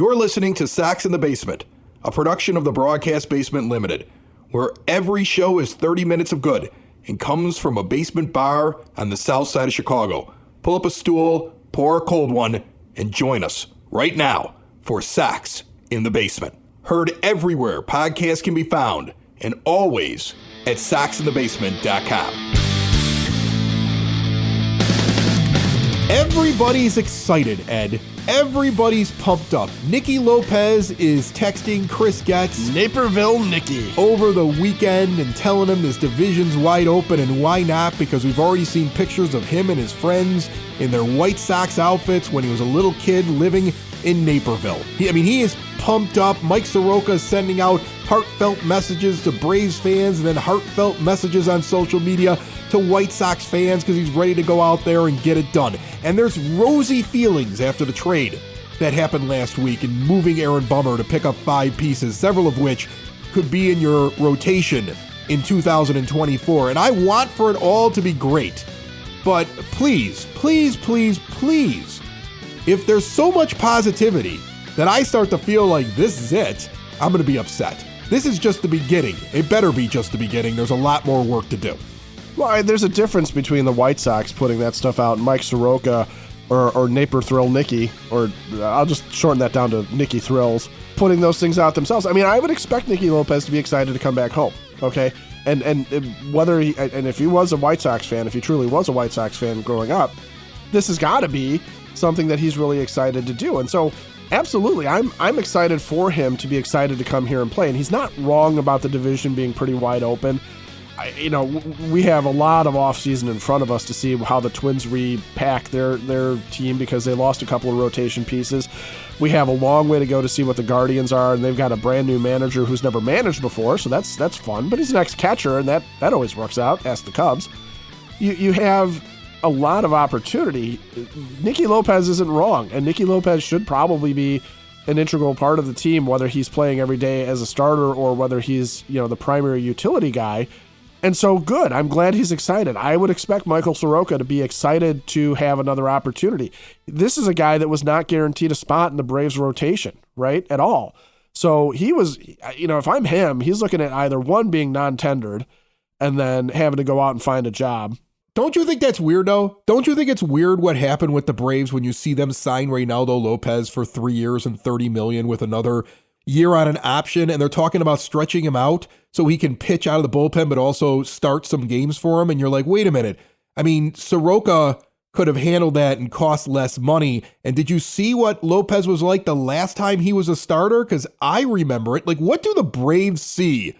You're listening to Sox in the Basement, a production of the Broadcast Basement Limited, where every show is 30 minutes of good and comes from a basement bar on the south side of Chicago. Pull up a stool, pour a cold one, and join us right now for Sox in the Basement. Heard everywhere podcasts can be found, and always at soxinthebasement.com. Everybody's excited, Ed. Everybody's pumped up. Nicky Lopez is texting Chris Getz, Naperville Nicky, over the weekend and telling him this division's wide open, and why not? Because we've already seen pictures of him and his friends in their White Sox outfits when he was a little kid living in Naperville. He is pumped up. Mike Soroka is sending out heartfelt messages to Braves fans and then heartfelt messages on social media to White Sox fans because he's ready to go out there and get it done. And there's rosy feelings after the trade that happened last week in moving Aaron Bummer to pick up 5 pieces, several of which could be in your rotation in 2024. And I want for it all to be great. But please, please, please, please, if there's so much positivity that I start to feel like this is it, I'm going to be upset. This is just the beginning. It better be just the beginning. There's a lot more work to do. Well, there's a difference between the White Sox putting that stuff out and Mike Soroka or Naper Thrill Nicky, or I'll just shorten that down to Nicky Thrills, putting those things out themselves. I would expect Nicky Lopez to be excited to come back home, okay? And whether if he was a White Sox fan, if he truly was a White Sox fan growing up, this has got to be something that he's really excited to do. And so, absolutely, I'm excited for him to be excited to come here and play. And he's not wrong about the division being pretty wide open. We have a lot of offseason in front of us to see how the Twins repack their team because they lost a couple of rotation pieces. We have a long way to go to see what the Guardians are, and they've got a brand new manager who's never managed before, so that's fun. But he's an ex-catcher, and that always works out. Ask the Cubs. You have a lot of opportunity. Nicky Lopez isn't wrong, and Nicky Lopez should probably be an integral part of the team, whether he's playing every day as a starter or whether he's the primary utility guy. And so good. I'm glad he's excited. I would expect Michael Soroka to be excited to have another opportunity. This is a guy that was not guaranteed a spot in the Braves rotation, right, at all. So he was, if I'm him, he's looking at either one being non-tendered and then having to go out and find a job. Don't you think that's weird, though? Don't you think it's weird what happened with the Braves when you see them sign Reynaldo Lopez for 3 years and $30 million with another year on an option, and they're talking about stretching him out so he can pitch out of the bullpen but also start some games for him, and you're like, wait a minute. Soroka could have handled that and cost less money, and did you see what Lopez was like the last time he was a starter? Because I remember it. Like, what do the Braves see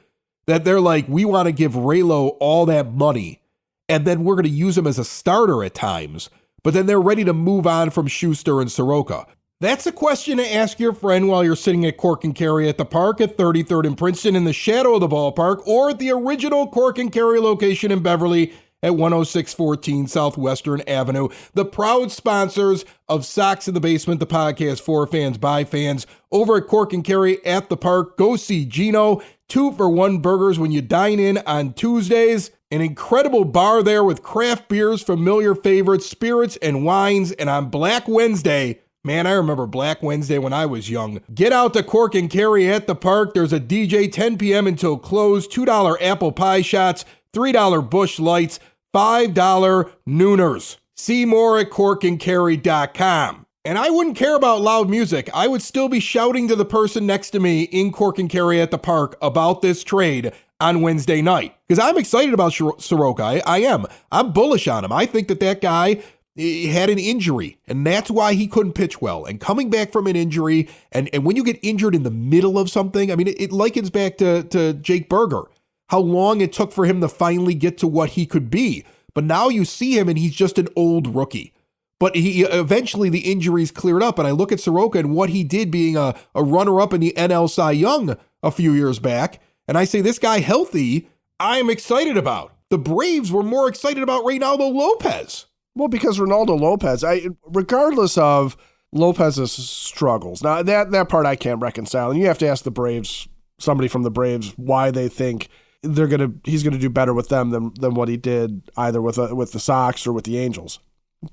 that they're like, we want to give Raylo all that money, and then we're going to use him as a starter at times, but then they're ready to move on from Schuster and Soroka? That's a question to ask your friend while you're sitting at Cork and Carry at the park at 33rd and Princeton in the shadow of the ballpark, or at the original Cork and Carry location in Beverly at 10614 Southwestern Avenue. The proud sponsors of Sox in the Basement, the podcast for fans by fans. Over at Cork and Carry at the park, go see Gino. 2-for-1 burgers when you dine in on Tuesdays. An incredible bar there with craft beers, familiar favorites, spirits, and wines. And on Black Wednesday, man, I remember Black Wednesday when I was young. Get out to Cork and Carry at the park. There's a DJ 10 p.m. until close, $2 apple pie shots, $3 Busch Lights, $5 Nooners. See more at corkandcarry.com. And I wouldn't care about loud music. I would still be shouting to the person next to me in Cork and Carry at the park about this trade on Wednesday night. Because I'm excited about Soroka. I am. I'm bullish on him. I think that guy had an injury, and that's why he couldn't pitch well. And coming back from an injury, and when you get injured in the middle of something, it likens back to Jake Berger, how long it took for him to finally get to what he could be. But now you see him, and he's just an old rookie. But he eventually the injuries cleared up, and I look at Soroka and what he did being a runner-up in the NL Cy Young a few years back, and I say this guy healthy, I'm excited about. The Braves were more excited about Reynaldo Lopez. Well, because Reynaldo Lopez, regardless of Lopez's struggles, now that part I can't reconcile, and you have to ask the Braves, somebody from the Braves, why they think he's gonna do better with them than what he did either with the Sox or with the Angels.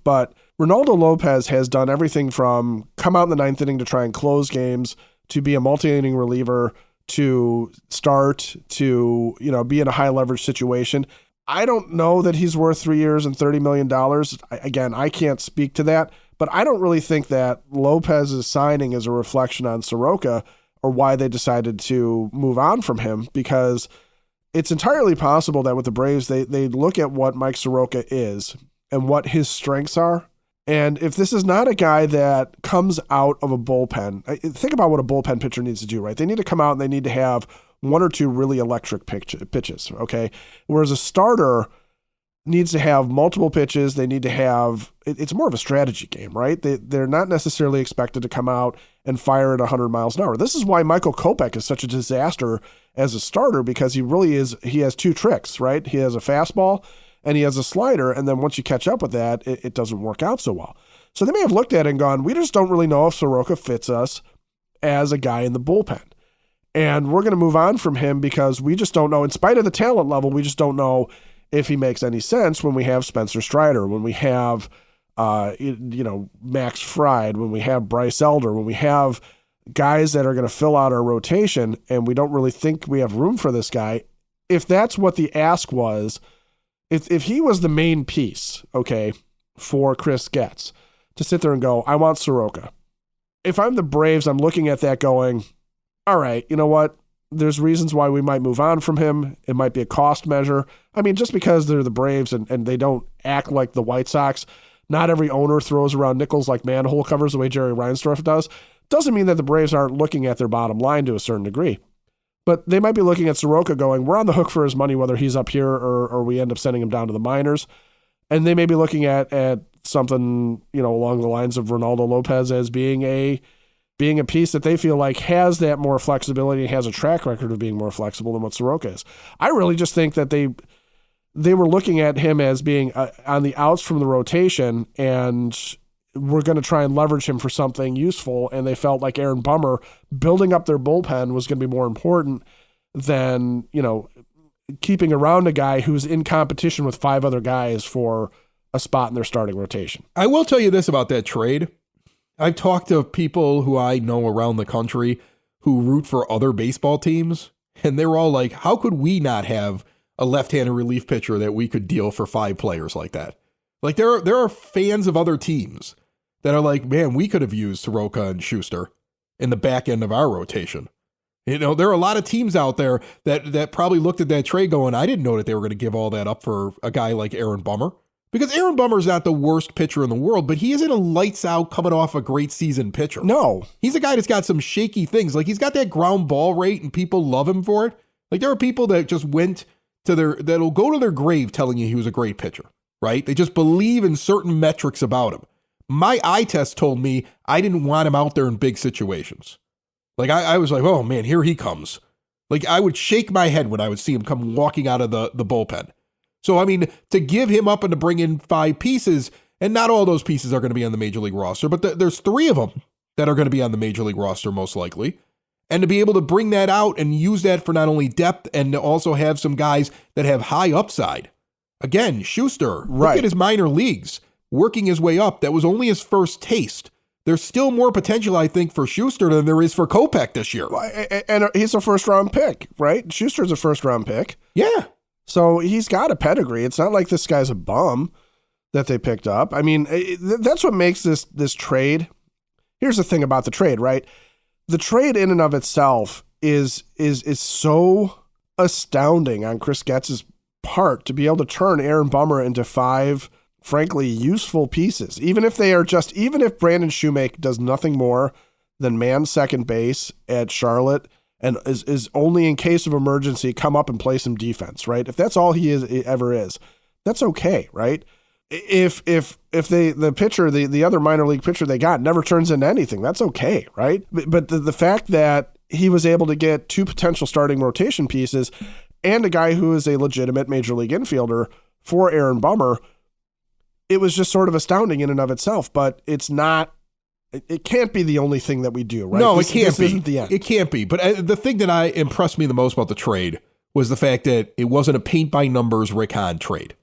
But Ronaldo Lopez has done everything from come out in the ninth inning to try and close games, to be a multi-inning reliever, to start, to, be in a high leverage situation. I don't know that he's worth 3 years and $30 million. Again, I can't speak to that, but I don't really think that Lopez's signing is a reflection on Soroka or why they decided to move on from him, because it's entirely possible that with the Braves, they look at what Mike Soroka is and what his strengths are. And if this is not a guy that comes out of a bullpen, think about what a bullpen pitcher needs to do, right? They need to come out and they need to have one or two really electric pitches, okay? Whereas a starter needs to have multiple pitches. They need to have, it's more of a strategy game, right? They're not necessarily expected to come out and fire at 100 miles an hour. This is why Michael Kopech is such a disaster as a starter, because he has two tricks, right? He has a fastball and he has a slider, and then once you catch up with that, it doesn't work out so well. So they may have looked at it and gone, we just don't really know if Soroka fits us as a guy in the bullpen. And we're going to move on from him because we just don't know, in spite of the talent level, we just don't know if he makes any sense when we have Spencer Strider, when we have Max Fried, when we have Bryce Elder, when we have guys that are going to fill out our rotation, and we don't really think we have room for this guy. If that's what the ask was, if he was the main piece, okay, for Chris Getz, to sit there and go, I want Soroka. If I'm the Braves, I'm looking at that going, all right, you know what? There's reasons why we might move on from him. It might be a cost measure. I mean, just because they're the Braves and they don't act like the White Sox, not every owner throws around nickels like manhole covers the way Jerry Reinsdorf does, doesn't mean that the Braves aren't looking at their bottom line to a certain degree. But they might be looking at Soroka going, we're on the hook for his money, whether he's up here or we end up sending him down to the minors. And they may be looking at something, along the lines of Ronaldo Lopez as being a piece that they feel like has that more flexibility and has a track record of being more flexible than what Soroka is. I really just think that they were looking at him as being on the outs from the rotation, and we're going to try and leverage him for something useful. And they felt like Aaron Bummer building up their bullpen was going to be more important than, keeping around a guy who's in competition with five other guys for a spot in their starting rotation. I will tell you this about that trade. I've talked to people who I know around the country who root for other baseball teams, and they're all like, how could we not have a left-handed relief pitcher that we could deal for 5 players like that? Like there are fans of other teams that are like, man, we could have used Soroka and Schuster in the back end of our rotation. There are a lot of teams out there that probably looked at that trade going, I didn't know that they were going to give all that up for a guy like Aaron Bummer. Because Aaron Bummer's not the worst pitcher in the world, but he isn't a lights out coming off a great season pitcher. No. He's a guy that's got some shaky things. Like he's got that ground ball rate and people love him for it. Like there are people that just that'll go to their grave telling you he was a great pitcher, right? They just believe in certain metrics about him. My eye test told me I didn't want him out there in big situations. Like I was like, oh man, here he comes. Like I would shake my head when I would see him come walking out of the bullpen. So, I mean, to give him up and to bring in 5 pieces, and not all those pieces are going to be on the Major League roster, but there's 3 of them that are going to be on the Major League roster most likely. And to be able to bring that out and use that for not only depth and to also have some guys that have high upside. Again, Schuster, look at his minor leagues, working his way up. That was only his first taste. There's still more potential, I think, for Schuster than there is for Kopech this year. And he's a first-round pick, right? Schuster's a first-round pick. Yeah. So he's got a pedigree. It's not like this guy's a bum that they picked up. I mean, that's what makes this trade. Here's the thing about the trade, right? The trade in and of itself is so astounding on Chris Getz's part to be able to turn Aaron Bummer into 5, frankly, useful pieces. Even if Brandon Shoemake does nothing more than man second base at Charlotte and is only in case of emergency come up and play some defense, right? If that's all he ever is, that's okay, right? If the pitcher, the other minor league pitcher they got never turns into anything, that's okay, right? But the fact that he was able to get 2 potential starting rotation pieces and a guy who is a legitimate major league infielder for Aaron Bummer, it was just sort of astounding in and of itself, but it's not. It can't be the only thing that we do, right? No, it can't be. Isn't the end. It can't be. But the thing that impressed me the most about the trade was the fact that it wasn't a paint-by-numbers Rick Hahn trade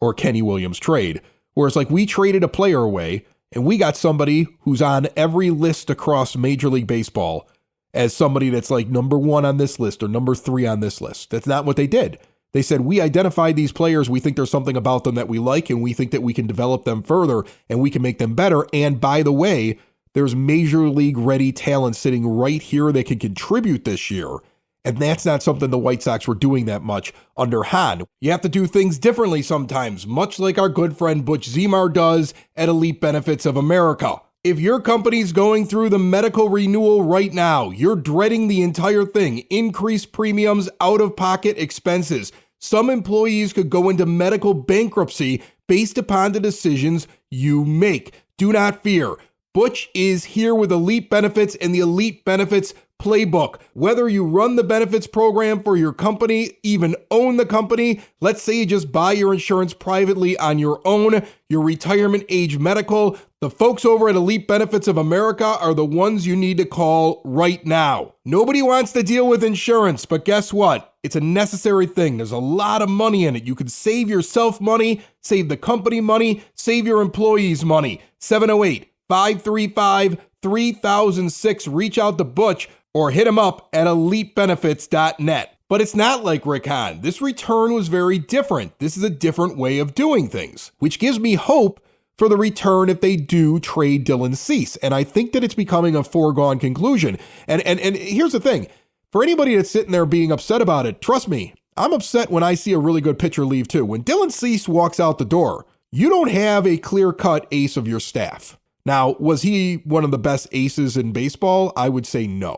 or Kenny Williams trade, where it's like we traded a player away And we got somebody who's on every list across Major League Baseball as somebody that's like number 1 on this list or number 3 on this list. That's not what they did. They said, we identified these players. We think there's something about them that we like, and we think that we can develop them further and we can make them better. And by the way, there's Major League ready talent sitting right here that can contribute this year. And that's not something the White Sox were doing that much under Hahn. You have to do things differently sometimes, much like our good friend Butch Zemar does at Elite Benefits of America. If your company's going through the medical renewal right now, you're dreading the entire thing, increased premiums, out-of-pocket expenses. Some employees could go into medical bankruptcy based upon the decisions you make. Do not fear. Butch is here with Elite Benefits and the Elite Benefits Playbook. Whether you run the benefits program for your company, even own the company, let's say you just buy your insurance privately on your own, your retirement age medical, the folks over at Elite Benefits of America are the ones you need to call right now. Nobody wants to deal with insurance, but guess what? It's a necessary thing. There's a lot of money in it. You can save yourself money, save the company money, save your employees money. 708-535-3006. Reach out to Butch or hit him up at elitebenefits.net. But it's not like Rick Hahn. This return was very different. This is a different way of doing things, which gives me hope for the return if they do trade Dylan Cease. And I think that it's becoming a foregone conclusion. And here's the thing. For anybody that's sitting there being upset about it, trust me, I'm upset when I see a really good pitcher leave too. When Dylan Cease walks out the door, you don't have a clear-cut ace of your staff. Now, was he one of the best aces in baseball? I would say no.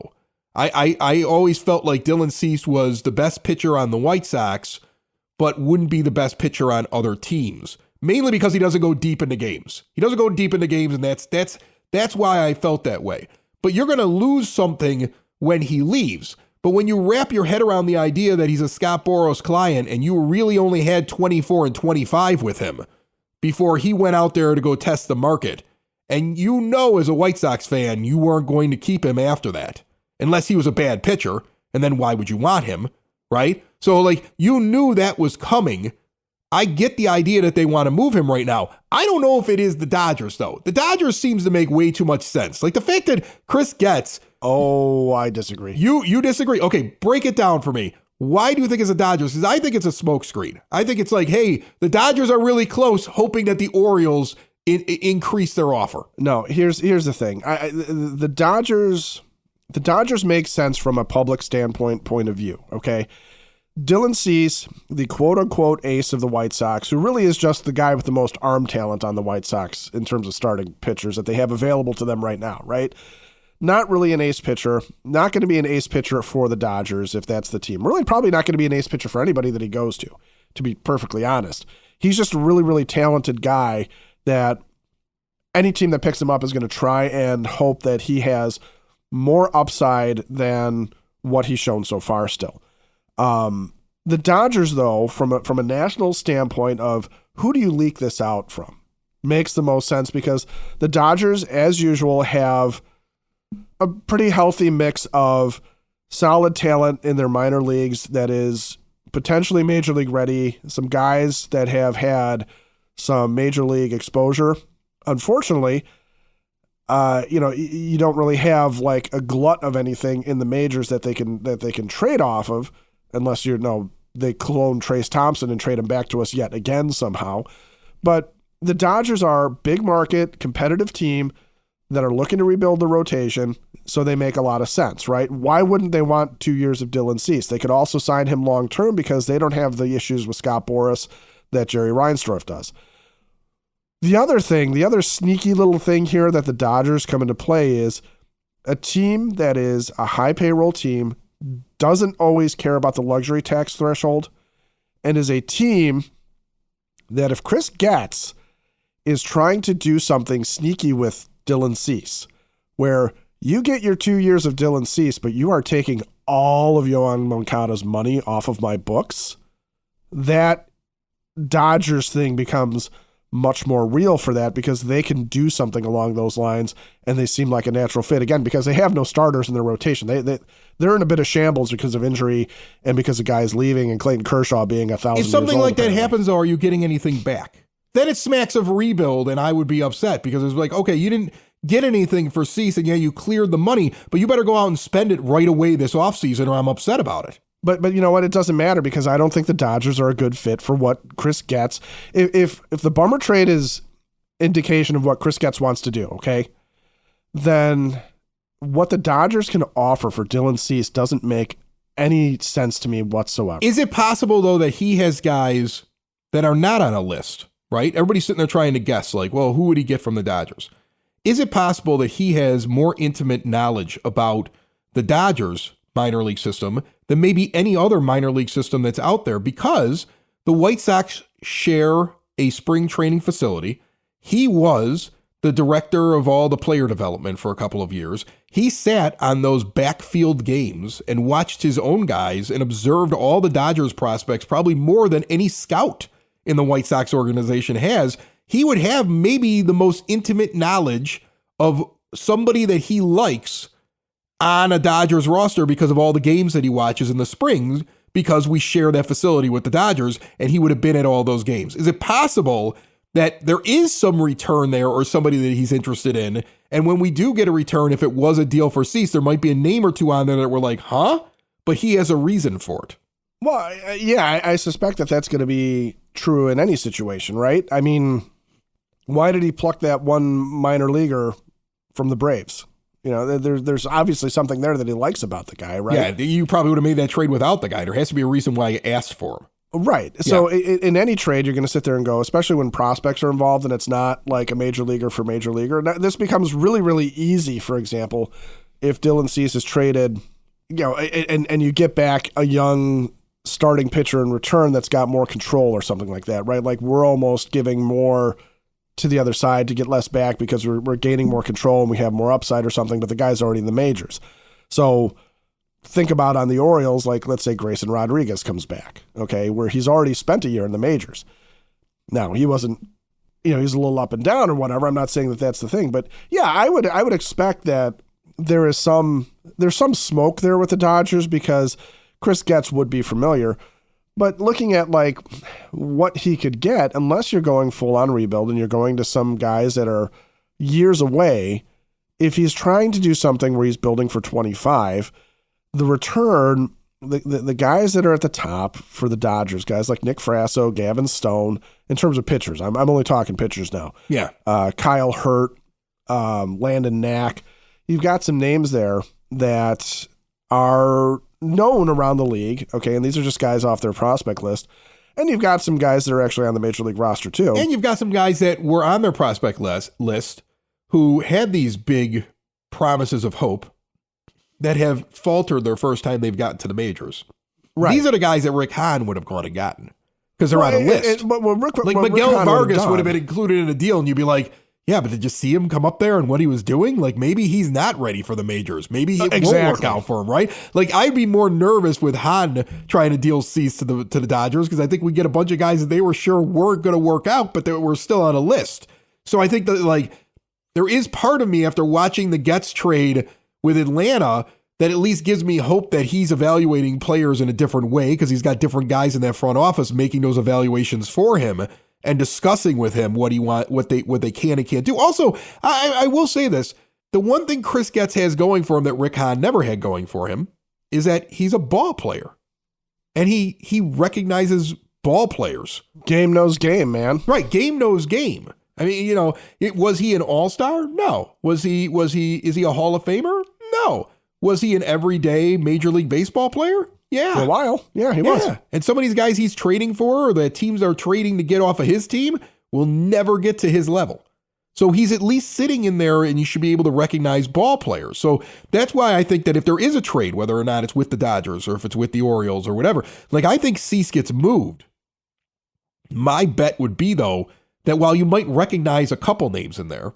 I always felt like Dylan Cease was the best pitcher on the White Sox, but wouldn't be the best pitcher on other teams. Mainly because he doesn't go deep into games. He doesn't go deep into games, and that's why I felt that way. But you're going to lose something when he leaves. But when you wrap your head around the idea that he's a Scott Boras client and you really only had 24 and 25 with him before he went out there to go test the market, and you know as a White Sox fan you weren't going to keep him after that. Unless he was a bad pitcher, and then why would you want him, right? So, like, you knew that was coming. I get the idea that they want to move him right now. I don't know if it is the Dodgers, though. The Dodgers seems to make way too much sense. Like, the fact that Chris Getz... Oh, I disagree. You disagree? Okay, break it down for me. Why do you think it's the Dodgers? Because I think it's a smokescreen. I think it's like, hey, the Dodgers are really close, hoping that the Orioles increase their offer. No, here's the thing. The Dodgers make sense from a public point of view, okay? Dylan Cease, the quote-unquote ace of the White Sox, who really is just the guy with the most arm talent on the White Sox in terms of starting pitchers that they have available to them right now, right? Not really an ace pitcher, not going to be an ace pitcher for the Dodgers if that's the team. Really probably not going to be an ace pitcher for anybody that he goes to be perfectly honest. He's just a really, really talented guy that any team that picks him up is going to try and hope that he has more upside than what he's shown so far still. The Dodgers, though, from a national standpoint of who do you leak this out from, makes the most sense because the Dodgers, as usual, have a pretty healthy mix of solid talent in their minor leagues that is potentially major league ready, some guys that have had some major league exposure. Unfortunately, you don't really have like a glut of anything in the majors that they can trade off of, unless they clone Trace Thompson and trade him back to us yet again somehow. But the Dodgers are a big market, competitive team that are looking to rebuild the rotation, so they make a lot of sense, right? Why wouldn't they want 2 years of Dylan Cease? They could also sign him long term because they don't have the issues with Scott Boras that Jerry Reinsdorf does. The other sneaky little thing here that the Dodgers come into play is a team that is a high payroll team, doesn't always care about the luxury tax threshold, and is a team that if Chris Getz is trying to do something sneaky with Dylan Cease, where you get your 2 years of Dylan Cease, but you are taking all of Yoan Moncada's money off of my books, that Dodgers thing becomes much more real for that because they can do something along those lines and they seem like a natural fit again because they have no starters in their rotation. They're in a bit of shambles because of injury and because of guys leaving and Clayton Kershaw being 1,000 years old. If something like that happens, though, are you getting anything back? then it smacks of rebuild, and I would be upset because it's like, okay, you didn't get anything for Cease, and yeah, you cleared the money, but you better go out and spend it right away this offseason, or I'm upset about it. But you know what? It doesn't matter because I don't think the Dodgers are a good fit for what Chris Getz. If the Bummer trade is indication of what Chris Getz wants to do, okay, then what the Dodgers can offer for Dylan Cease doesn't make any sense to me whatsoever. Is it possible, though, that he has guys that are not on a list, right? Everybody's sitting there trying to guess, like, well, who would he get from the Dodgers? Is it possible that he has more intimate knowledge about the Dodgers minor league system than maybe any other minor league system that's out there? Because the White Sox share a spring training facility. He was the director of all the player development for a couple of years. He sat on those backfield games and watched his own guys and observed all the Dodgers prospects, probably more than any scout in the White Sox organization has. He would have maybe the most intimate knowledge of somebody that he likes on a Dodgers roster because of all the games that he watches in the springs, because we share that facility with the Dodgers, and he would have been at all those games. Is it possible that there is some return there or somebody that he's interested in? And when we do get a return, if it was a deal for Cease, there might be a name or two on there that we're like, huh? But he has a reason for it. Well, yeah, I suspect that that's going to be true in any situation, right? I mean, why did he pluck that one minor leaguer from the Braves? You know, there's obviously something there that he likes about the guy, right? Yeah, you probably would have made that trade without the guy. There has to be a reason why you asked for him. Right. So in any trade, you're going to sit there and go, especially when prospects are involved and it's not like a major leaguer for major leaguer. Now, this becomes really, really easy, for example, if Dylan Cease is traded, you know, and you get back a young starting pitcher in return that's got more control or something like that, right? Like we're almost giving more to the other side to get less back because we're gaining more control and we have more upside or something, but the guy's already in the majors. So think about on the Orioles, like let's say Grayson Rodriguez comes back, okay, where he's already spent a year in the majors. Now, he wasn't, you know, he's a little up and down or whatever. I'm not saying that that's the thing, but yeah, I would expect that there's some smoke there with the Dodgers because Chris Getz would be familiar. But looking at like what he could get, unless you're going full on rebuild and you're going to some guys that are years away, if he's trying to do something where he's building for 25, the return, the guys that are at the top for the Dodgers, guys like Nick Frasso, Gavin Stone, in terms of pitchers, I'm only talking pitchers now. Yeah. Kyle Hurt, Landon Knack. You've got some names there that are known around the league, okay, and these are just guys off their prospect list. And you've got some guys that are actually on the major league roster too. And you've got some guys that were on their prospect list who had these big promises of hope that have faltered their first time they've gotten to the majors. Right. These are the guys that Rick Hahn would have gone and gotten because they're on a list. Miguel Vargas would have been included in a deal, and you'd be like, yeah, but did you see him come up there and what he was doing? Like, maybe he's not ready for the majors. Maybe it won't work out for him, right? Like, I'd be more nervous with Hahn trying to deal Cease to the Dodgers because I think we get a bunch of guys that they were sure weren't going to work out, but they were still on a list. So I think that, like, there is part of me after watching the Getz trade with Atlanta that at least gives me hope that he's evaluating players in a different way because he's got different guys in that front office making those evaluations for him and discussing with him what they can and can't do. Also, I will say this. The one thing Chris Getz has going for him that Rick Hahn never had going for him is that he's a ball player. And he recognizes ball players. Game knows game, man. Right, game knows game. I mean, you know, was he an all-star? No. Is he a Hall of Famer? No. Was he an everyday Major League Baseball player? Yeah. For a while. Yeah, he was. And some of these guys he's trading for or the teams are trading to get off of his team will never get to his level. So he's at least sitting in there and you should be able to recognize ball players. So that's why I think that if there is a trade, whether or not it's with the Dodgers or if it's with the Orioles or whatever, like I think Cease gets moved. My bet would be, though, that while you might recognize a couple names in there,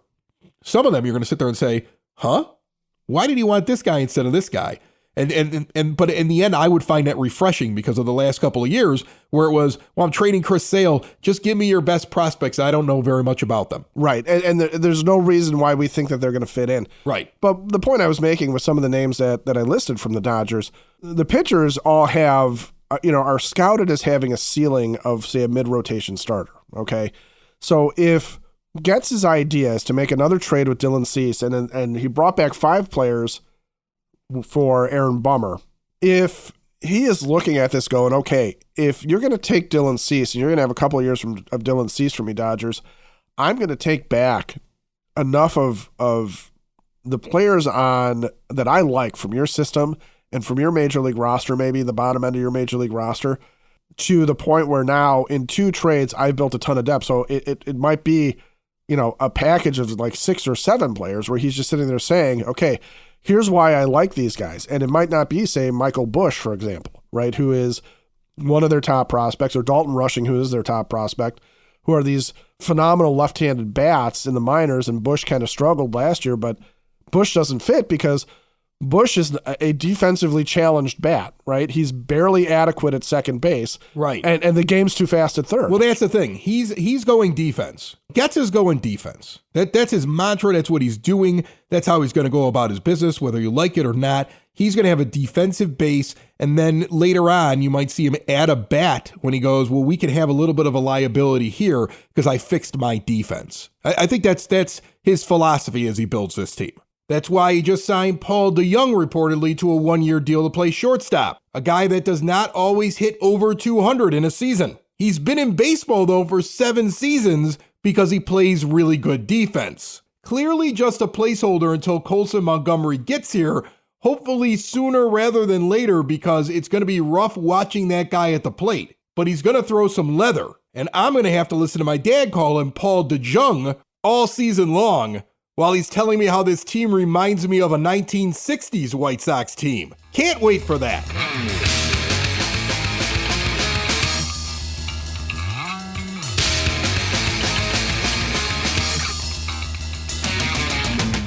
some of them you're going to sit there and say, huh? Why did he want this guy instead of this guy? But in the end, I would find that refreshing because of the last couple of years where it was, well, I'm trading Chris Sale. Just give me your best prospects. I don't know very much about them. Right. And there's no reason why we think that they're going to fit in. Right. But the point I was making with some of the names that I listed from the Dodgers, the pitchers all have, are scouted as having a ceiling of, say, a mid-rotation starter. Okay. So if Getz's idea is to make another trade with Dylan Cease, and he brought back 5 players for Aaron Bummer, if he is looking at this going, okay, if you're going to take Dylan Cease and you're going to have a couple of years of Dylan Cease from me, Dodgers, I'm going to take back enough of the players on that I like from your system and from your major league roster, maybe the bottom end of your major league roster, to the point where now in 2 trades, I've built a ton of depth. So it might be, a package of like 6 or 7 players where he's just sitting there saying, okay, here's why I like these guys. And it might not be, say, Michael Busch, for example, right, who is one of their top prospects, or Dalton Rushing, who is their top prospect, who are these phenomenal left-handed bats in the minors, and Busch kind of struggled last year, but Busch doesn't fit because Busch is a defensively challenged bat, right? He's barely adequate at second base. Right. And the game's too fast at third. Well, that's the thing. He's going defense. Getz is going defense. That's his mantra. That's what he's doing. That's how he's going to go about his business, whether you like it or not. He's going to have a defensive base, and then later on, you might see him add a bat when he goes, well, we can have a little bit of a liability here because I fixed my defense. I think that's his philosophy as he builds this team. That's why he just signed Paul DeJong reportedly to a 1-year deal to play shortstop, a guy that does not always hit over 200 in a season. He's been in baseball, though, for 7 seasons because he plays really good defense. Clearly just a placeholder until Colson Montgomery gets here, hopefully sooner rather than later, because it's going to be rough watching that guy at the plate. But he's going to throw some leather, and I'm going to have to listen to my dad call him Paul DeJong all season long, while he's telling me how this team reminds me of a 1960s White Sox team. Can't wait for that.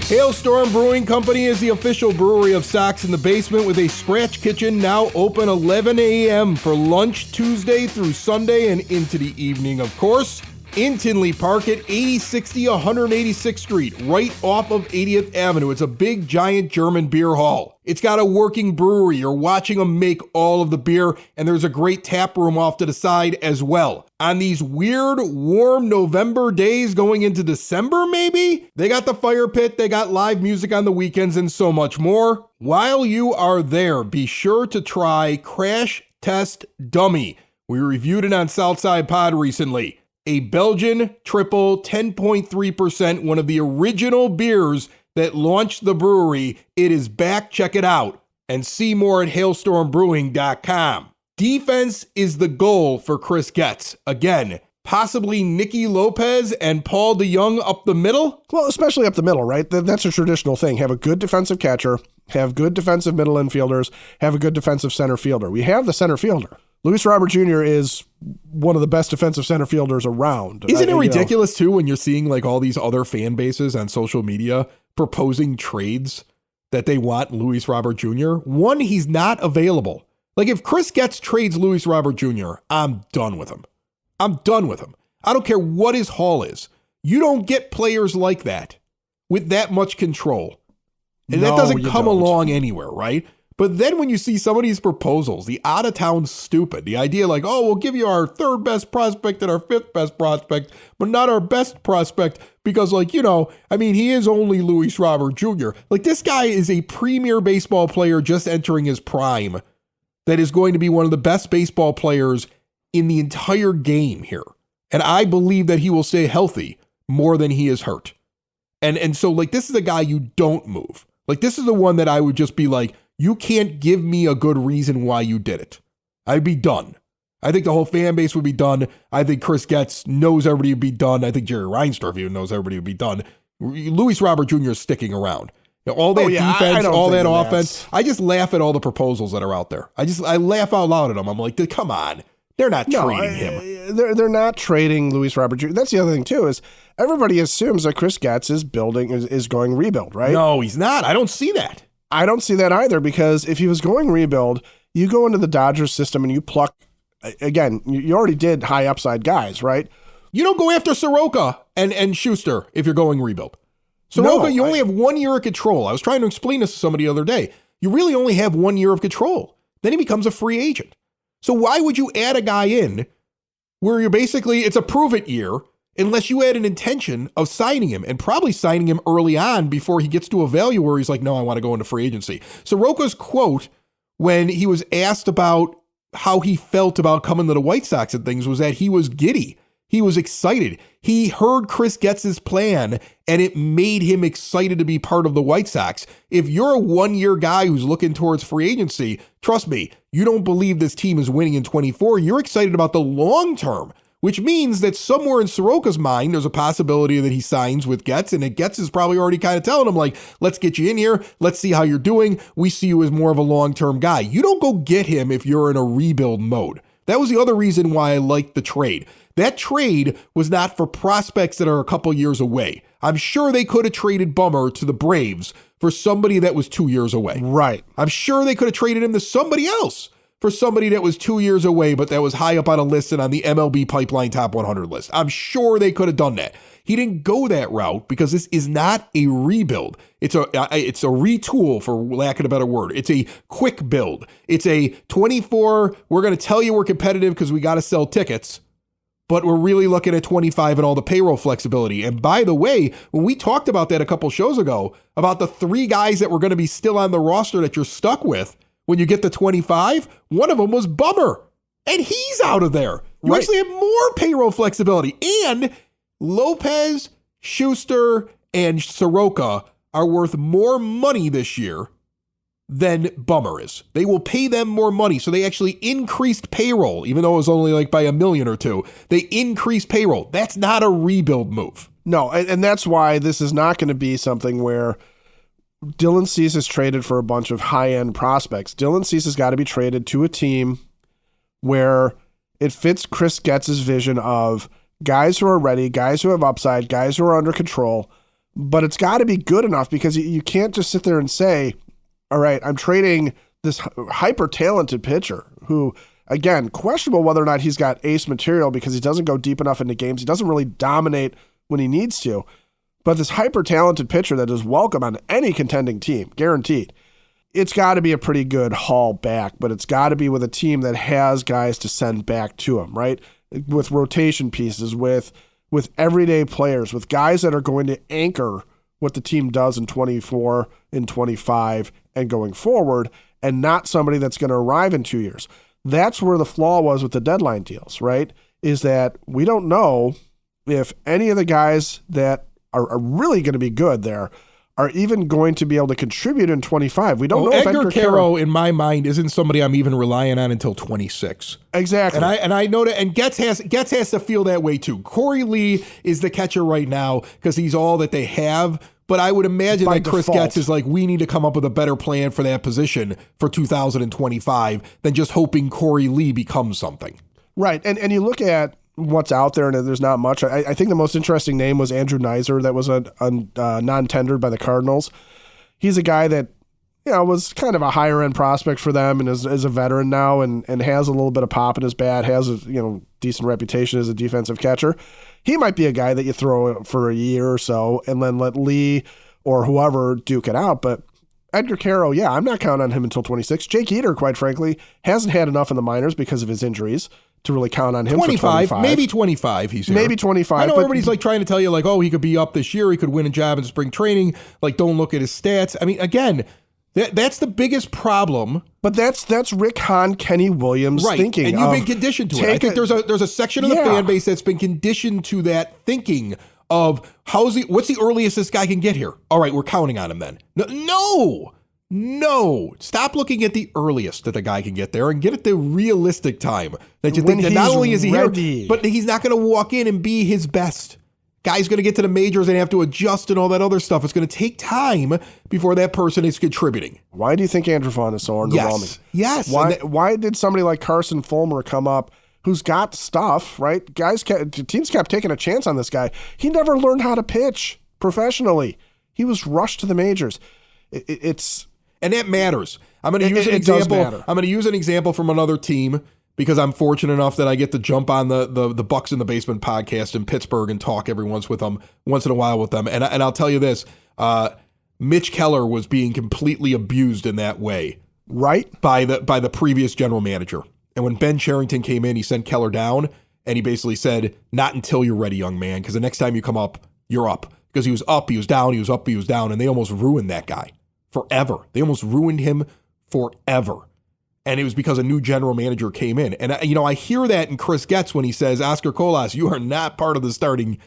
Hailstorm Brewing Company is the official brewery of Sox in the Basement, with a scratch kitchen now open 11 a.m. for lunch Tuesday through Sunday and into the evening, of course. In Tinley Park at 8060 186th Street, right off of 80th Avenue. It's a big, giant German beer hall. It's got a working brewery. You're watching them make all of the beer, and there's a great tap room off to the side as well. On these weird, warm November days going into December, maybe? They got the fire pit, they got live music on the weekends, and so much more. While you are there, be sure to try Crash Test Dummy. We reviewed it on Southside Pod recently. A Belgian triple 10.3%, one of the original beers that launched the brewery. It is back. Check it out. And see more at hailstormbrewing.com. Defense is the goal for Chris Getz. Again, possibly Nicky Lopez and Paul DeJong up the middle? Well, especially up the middle, right? That's a traditional thing. Have a good defensive catcher, have good defensive middle infielders, have a good defensive center fielder. We have the center fielder. Luis Robert Jr. is one of the best defensive center fielders around. Isn't it ridiculous, too, when you're seeing like all these other fan bases on social media proposing trades that they want Luis Robert Jr.? One, he's not available. Like, if Chris Getz trades Luis Robert Jr., I'm done with him. I'm done with him. I don't care what his haul is. You don't get players like that with that much control. And that doesn't come along anywhere, right? But then when you see some of these proposals, the out-of-town stupid, the idea like, oh, we'll give you our 3rd best prospect and our 5th best prospect, but not our best prospect because, like, he is only Luis Robert Jr. Like, this guy is a premier baseball player just entering his prime that is going to be one of the best baseball players in the entire game here. And I believe that he will stay healthy more than he is hurt. And so, like, this is a guy you don't move. Like, this is the one that I would just be like, you can't give me a good reason why you did it. I'd be done. I think the whole fan base would be done. I think Chris Getz knows everybody would be done. I think Jerry Reinsdorf even knows everybody would be done. Luis Robert Jr. is sticking around. All that defense, all that offense. I just laugh at all the proposals that are out there. I laugh out loud at them. I'm like, come on. They're not trading him. They're not trading Luis Robert Jr. That's the other thing, too, is everybody assumes that Chris Getz is going rebuild, right? No, he's not. I don't see that. I don't see that either, because if he was going rebuild, you go into the Dodgers system and you pluck, again, you already did high upside guys, right? You don't go after Soroka and Schuster if you're going rebuild. Soroka, you only have 1 year of control. I was trying to explain this to somebody the other day. You really only have 1 year of control. Then he becomes a free agent. So why would you add a guy in where you're basically, it's a prove it year, unless you had an intention of signing him, and probably signing him early on before he gets to a value where he's like, no, I want to go into free agency. Soroka's quote when he was asked about how he felt about coming to the White Sox and things was that he was giddy. He was excited. He heard Chris Getz's plan, and it made him excited to be part of the White Sox. If you're a one-year guy who's looking towards free agency, trust me, you don't believe this team is winning in 24. You're excited about the long term, which means that somewhere in Soroka's mind, there's a possibility that he signs with Getz, and that Getz is probably already kind of telling him, like, let's get you in here. Let's see how you're doing. We see you as more of a long-term guy. You don't go get him if you're in a rebuild mode. That was the other reason why I liked the trade. That trade was not for prospects that are a couple years away. I'm sure they could have traded Bummer to the Braves for somebody that was 2 years away. Right. I'm sure they could have traded him to somebody else for somebody that was 2 years away, but that was high up on a list and on the MLB Pipeline Top 100 list. I'm sure they could have done that. He didn't go that route because this is not a rebuild. It's a retool, for lack of a better word. It's a quick build. It's a 24, we're going to tell you we're competitive because we got to sell tickets, but we're really looking at 25 and all the payroll flexibility. And by the way, when we talked about that a couple shows ago, about the 3 guys that were going to be still on the roster that you're stuck with when you get to 25, one of them was Bummer, and he's out of there. You actually have more payroll flexibility. And Lopez, Schuster, and Soroka are worth more money this year than Bummer is. They will pay them more money. So they actually increased payroll, even though it was only like by $1 million or $2 million. They increased payroll. That's not a rebuild move. No, and that's why this is not going to be something where Dylan Cease is traded for a bunch of high-end prospects. Dylan Cease has got to be traded to a team where it fits Chris Getz's vision of guys who are ready, guys who have upside, guys who are under control, but it's got to be good enough because you can't just sit there and say, all right, I'm trading this hyper-talented pitcher who, again, questionable whether or not he's got ace material because he doesn't go deep enough into games. He doesn't really dominate when he needs to. But this hyper-talented pitcher that is welcome on any contending team, guaranteed. It's got to be a pretty good haul back, but it's got to be with a team that has guys to send back to him, right? With rotation pieces, with everyday players, with guys that are going to anchor what the team does in 24, in 25, and going forward, and not somebody that's going to arrive in 2 years. That's where the flaw was with the deadline deals, right? Is that we don't know if any of the guys that are really going to be good there are even going to be able to contribute in 25. We don't know if Edgar Caro, in my mind, isn't somebody I'm even relying on until 26. Exactly. And I know that, and Getz has to feel that way too. Corey Lee is the catcher right now because he's all that they have. But I would imagine By that Chris default. Getz is like, we need to come up with a better plan for that position for 2025 than just hoping Corey Lee becomes something. Right. And you look at what's out there, and there's not much. I think the most interesting name was Andrew Nizer that was a non-tendered by the Cardinals. He's a guy that, you know, was kind of a higher end prospect for them and is a veteran now and has a little bit of pop in his bat, has a decent reputation as a defensive catcher. He might be a guy that you throw for a year or so and then let Lee or whoever duke it out. But Edgar Caro, yeah, I'm not counting on him until 26. Jake Eater, quite frankly, hasn't had enough in the minors because of his injuries to really count on him 25, for 25. maybe 25 he's here. Maybe 25. I know but everybody's like trying to tell you like, oh, he could be up this year. He could win a job in spring training. Like, don't look at his stats. I mean, again, that's the biggest problem. But that's Rick Hahn, Kenny Williams thinking. And you've been conditioned to it. I think there's a section of the fan base that's been conditioned to that thinking of what's the earliest this guy can get here? All right, we're counting on him then. No. Stop looking at the earliest that the guy can get there and get at the realistic time that you think that not only is he ready. here, but he's not going to walk in and be his best. Guy's going to get to the majors and have to adjust and all that other stuff. It's going to take time before that person is contributing. Why do you think Andrew Vaughn is so underwhelming? Yes. Why did somebody like Carson Fulmer come up who's got stuff, right? Teams kept taking a chance on this guy. He never learned how to pitch professionally. He was rushed to the majors. And that matters. I'm going to use an example. I'm going to use an example from another team because I'm fortunate enough that I get to jump on the Bucks in the Basement podcast in Pittsburgh and talk every once in a while with them. And I'll tell you this, Mitch Keller was being completely abused in that way. Right. By the previous general manager. And when Ben Cherington came in, he sent Keller down. And he basically said, not until you're ready, young man, because the next time you come up, you're up. Because he was up, he was down, he was up, he was down, and they almost ruined that guy forever. They almost ruined him forever. And it was because a new general manager came in. And, I hear that in Chris Getz when he says, Oscar Colas, you are not part of the starting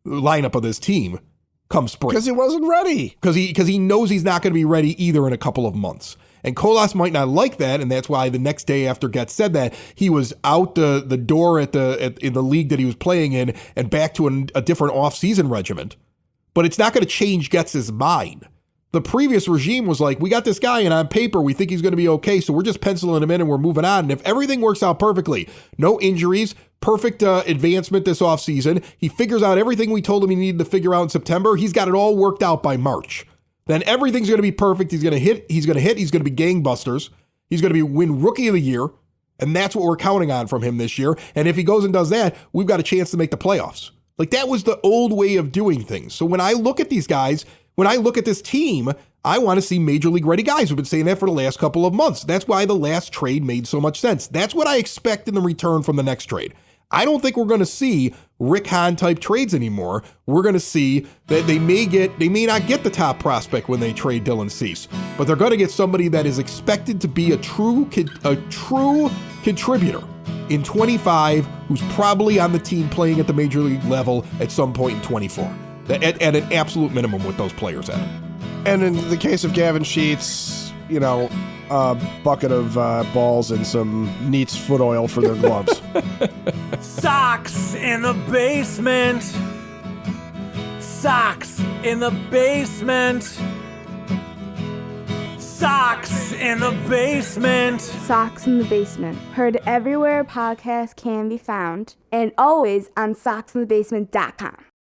lineup of this team come spring. Because he wasn't ready. Because he knows he's not going to be ready either in a couple of months. And Colas might not like that, and that's why the next day after Getz said that, he was out the door in the league that he was playing in and back to a different offseason regiment. But it's not going to change Getz's mind. The previous regime was like, we got this guy, and on paper, we think he's going to be okay, so we're just penciling him in and we're moving on. And if everything works out perfectly, no injuries, perfect advancement this offseason, he figures out everything we told him he needed to figure out in September, he's got it all worked out by March. Then everything's going to be perfect. He's going to hit, he's going to be gangbusters. He's going to win Rookie of the Year, and that's what we're counting on from him this year. And if he goes and does that, we've got a chance to make the playoffs. Like, that was the old way of doing things. So when I look at these guys, when I look at this team, I want to see major league ready guys. We've been saying that for the last couple of months. That's why the last trade made so much sense. That's what I expect in the return from the next trade. I don't think we're going to see Rick Hahn type trades anymore. We're going to see that they may not get the top prospect when they trade Dylan Cease, but they're going to get somebody that is expected to be a true contributor in 25, who's probably on the team playing at the major league level at some point in 24, at an absolute minimum with those players at it. And in the case of Gavin Sheets, a bucket of balls and some Neat's foot oil for their gloves. Sox in the basement. Sox in the basement. Sox in the basement. Sox in the Basement. Heard everywhere podcasts can be found, and always on soxinthebasement.com.